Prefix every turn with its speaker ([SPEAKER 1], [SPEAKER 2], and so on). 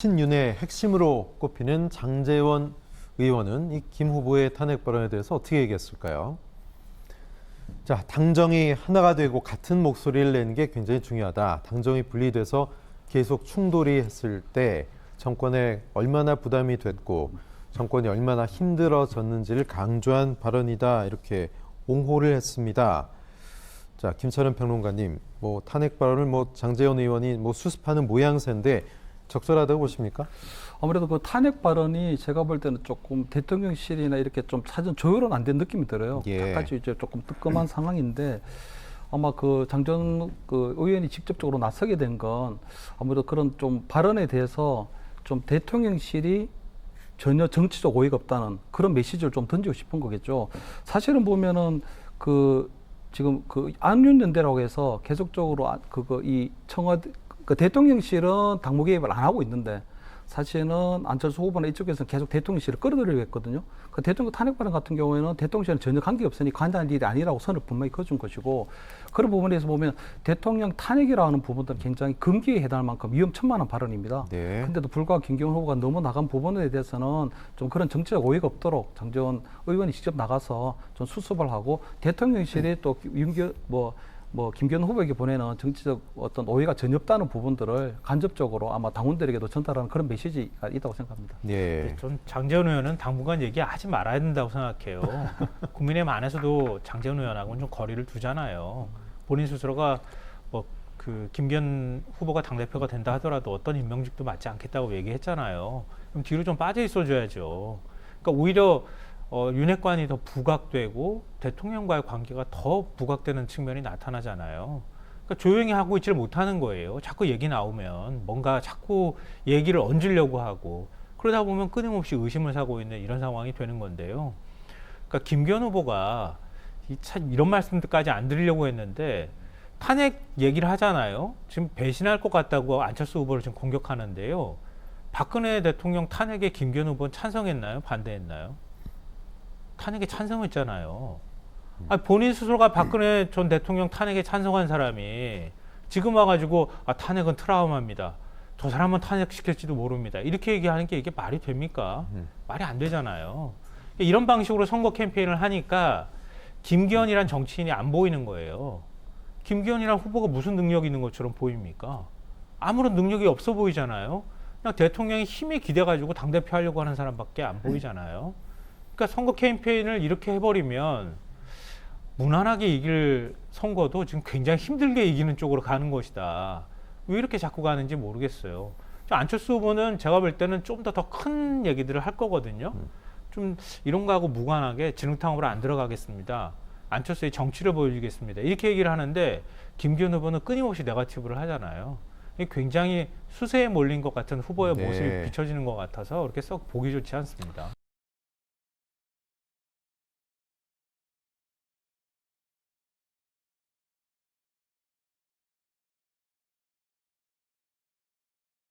[SPEAKER 1] 신윤의 핵심으로 꼽히는 장제원 의원은 이 김 후보의 탄핵 발언에 대해서 어떻게 얘기했을까요? 자, 당정이 하나가 되고 같은 목소리를 내는 게 굉장히 중요하다. 당정이 분리돼서 계속 충돌이 했을 때 정권에 얼마나 부담이 됐고 정권이 얼마나 힘들어졌는지를 강조한 발언이다. 이렇게 옹호를 했습니다. 자, 김철현 평론가님, 탄핵 발언을 장제원 의원이 수습하는 모양새인데 적절하다고 보십니까?
[SPEAKER 2] 아무래도 그 탄핵 발언이 제가 볼 때는 조금 대통령실이나 이렇게 좀 사전 조율은 안 된 느낌이 들어요.
[SPEAKER 1] 예.
[SPEAKER 2] 약간 이제 조금 뜨끔한 상황인데 아마 그 장제원 그 의원이 직접적으로 나서게 된 건 아무래도 그런 좀 발언에 대해서 좀 대통령실이 전혀 정치적 오해가 없다는 그런 메시지를 좀 던지고 싶은 거겠죠. 사실은 보면은 그 지금 그 안윤연대라고 해서 계속적으로 이 청와대 그 대통령실은 당무 개입을 안 하고 있는데 사실은 안철수 후보나 이쪽에서는 계속 대통령실을 끌어들이려고 했거든요. 그 대통령 탄핵 발언 같은 경우에는 대통령실은 전혀 관계없으니 관여할 일이 아니라고 선을 분명히 그어준 것이고 그런 부분에서 보면 대통령 탄핵이라는 부분들은 굉장히 금기에 해당할 만큼 위험천만한 발언입니다.
[SPEAKER 1] 네.
[SPEAKER 2] 근데도 불구하고 김경원 후보가 너무 나간 부분에 대해서는 좀 그런 정치적 오해가 없도록 장제원 의원이 직접 나가서 좀 수습을 하고 대통령실이 또 김기현 후보에게 보내는 정치적 어떤 오해가 전혀 없다는 부분들을 간접적으로 아마 당원들에게도 전달하는 그런 메시지가 있다고 생각합니다.
[SPEAKER 1] 예.
[SPEAKER 3] 전 장제원 의원은 당분간 얘기하지 말아야 된다고 생각해요. 국민의힘 안에서도 장제원 의원하고는 좀 거리를 두잖아요. 본인 스스로가 그 김기현 후보가 당대표가 된다 하더라도 어떤 임명직도 맞지 않겠다고 얘기했잖아요. 그럼 뒤로 좀 빠져 있어줘야죠. 그러니까 오히려 윤핵관이 더 부각되고 대통령과의 관계가 더 부각되는 측면이 나타나잖아요. 그러니까 조용히 하고 있지를 못하는 거예요. 자꾸 얘기 나오면 뭔가 자꾸 얘기를 얹으려고 하고 그러다 보면 끊임없이 의심을 사고 있는 이런 상황이 되는 건데요. 그러니까 김기현 후보가 참 이런 말씀까지 안 드리려고 했는데 탄핵 얘기를 하잖아요. 지금 배신할 것 같다고 안철수 후보를 지금 공격하는데요. 박근혜 대통령 탄핵에 김기현 후보는 찬성했나요? 반대했나요? 탄핵에 찬성했잖아요. 본인 스스로가 박근혜 전 대통령 탄핵에 찬성한 사람이 지금 와가지고 탄핵은 트라우마입니다. 저 사람은 탄핵시킬지도 모릅니다. 이렇게 얘기하는 게 이게 말이 됩니까? 말이 안 되잖아요. 이런 방식으로 선거 캠페인을 하니까 김기현이란 정치인이 안 보이는 거예요. 김기현이란 후보가 무슨 능력이 있는 것처럼 보입니까? 아무런 능력이 없어 보이잖아요. 그냥 대통령이 힘에 기대가지고 당대표 하려고 하는 사람밖에 안 보이잖아요. 그러니까 선거 캠페인을 이렇게 해버리면 무난하게 이길 선거도 지금 굉장히 힘들게 이기는 쪽으로 가는 것이다. 왜 이렇게 자꾸 가는지 모르겠어요. 안철수 후보는 제가 볼 때는 좀 더 큰 얘기들을 할 거거든요. 좀 이런 거하고 무관하게 진흙탕으로 안 들어가겠습니다. 안철수의 정치를 보여주겠습니다. 이렇게 얘기를 하는데 김기현 후보는 끊임없이 네거티브를 하잖아요. 굉장히 수세에 몰린 것 같은 후보의 모습이 비춰지는 것 같아서 그렇게 썩 보기 좋지 않습니다.